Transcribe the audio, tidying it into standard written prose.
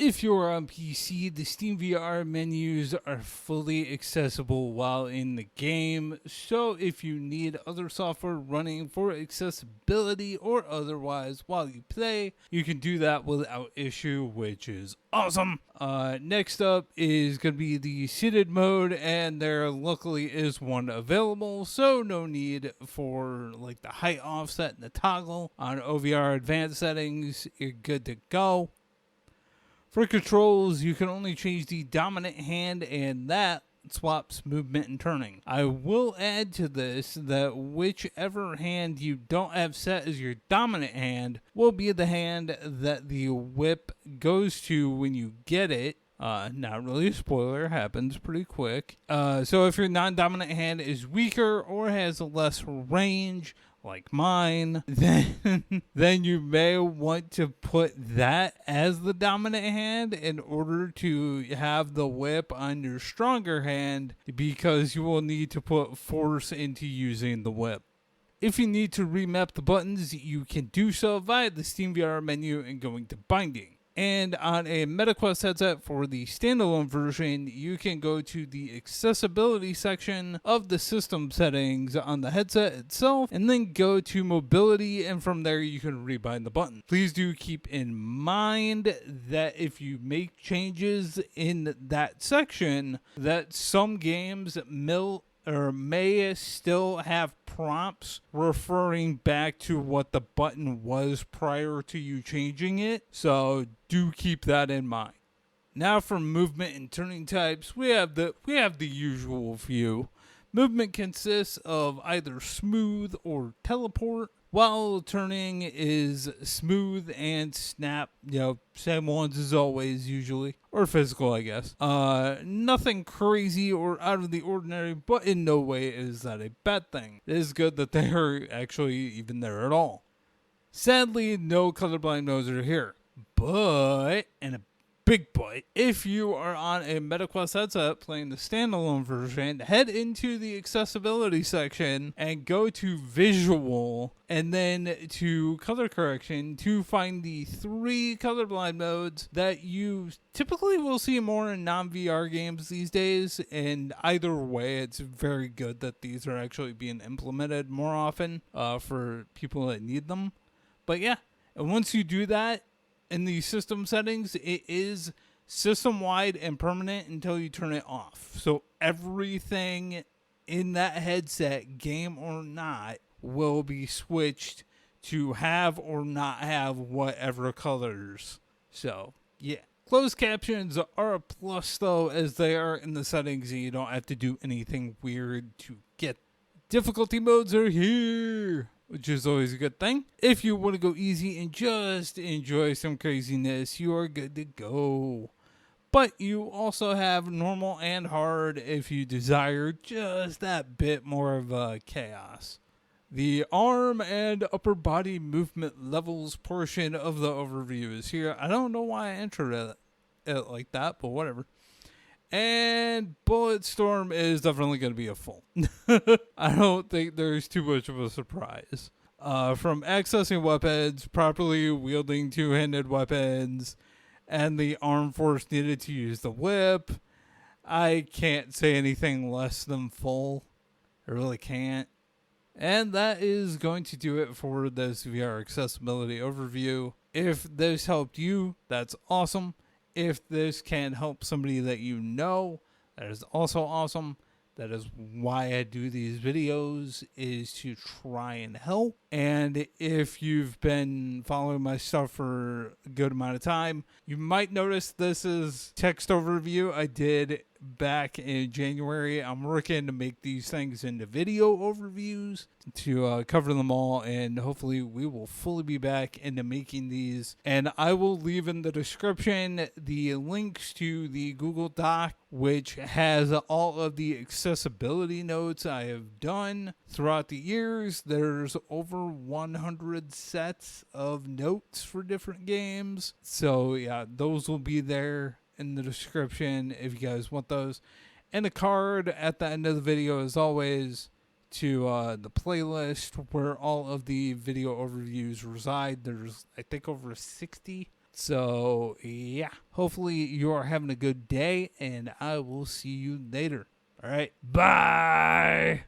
If you're on PC, the Steam VR menus are fully accessible while in the game, so if you need other software running for accessibility or otherwise while you play, you can do that without issue, which is awesome. Next up is going to be the seated mode, and there luckily is one available, so no need for like the height offset and the toggle. On OVR advanced settings, you're good to go. For controls, you can only change the dominant hand, and that swaps movement and turning. I will add to this that whichever hand you don't have set as your dominant hand will be the hand that the whip goes to when you get it. Not really a spoiler, happens pretty quick. So if your non-dominant hand is weaker or has less range, like mine, then you may want to put that as the dominant hand in order to have the whip on your stronger hand, because you will need to put force into using the whip. If you need to remap the buttons, you can do so via the SteamVR menu and going to binding. And on a MetaQuest headset for the standalone version, you can go to the accessibility section of the system settings on the headset itself, and then go to mobility, and from there you can rebind the button. Please do keep in mind that if you make changes in that section, that some games may still have prompts referring back to what the button was prior to you changing it, so do keep that in mind. Now for movement and turning types, we have the usual few. Movement consists of either smooth or teleport, while turning is smooth and snap, same ones as always usually, or physical I guess. Nothing crazy or out of the ordinary, but in no way is that a bad thing. It is good that they are actually even there at all. Sadly, no colorblind modes are here, but, and a big but, if you are on a MetaQuest headset playing the standalone version, head into the accessibility section and go to visual and then to color correction to find the 3 colorblind modes that you typically will see more in non-VR games these days. And either way, it's very good that these are actually being implemented more often for people that need them. But yeah, and once you do that, in the system settings, it is system-wide and permanent until you turn it off. So everything in that headset, game or not, will be switched to have or not have whatever colors. So, yeah. Closed captions are a plus, though, as they are in the settings and you don't have to do anything weird to get. Difficulty modes are here, which is always a good thing. If you want to go easy and just enjoy some craziness, you are good to go. But you also have normal and hard if you desire just that bit more of chaos. The arm and upper body movement levels portion of the overview is here. I don't know why I entered it like that, but whatever. And Bulletstorm is definitely going to be a full. I don't think there's too much of a surprise. From accessing weapons, properly wielding two-handed weapons, and the arm force needed to use the whip, I can't say anything less than full. I really can't. And that is going to do it for this VR accessibility overview. If this helped you, that's awesome. If this can help somebody that you know, that is also awesome. That is why I do these videos, is to try and help. And if you've been following my stuff for a good amount of time, you might notice this is text overview I did back in January. I'm working to make these things into video overviews to cover them all, and hopefully we will fully be back into making these. And I will leave in the description the links to the Google Doc, which has all of the accessibility notes I have done throughout the years. There's over 100 sets of notes for different games. So yeah, those will be there in the description if you guys want those. And a card at the end of the video, as always, to the playlist where all of the video overviews reside. There's, I think, over 60 So, yeah, hopefully you're having a good day, and I will see you later. All right, bye.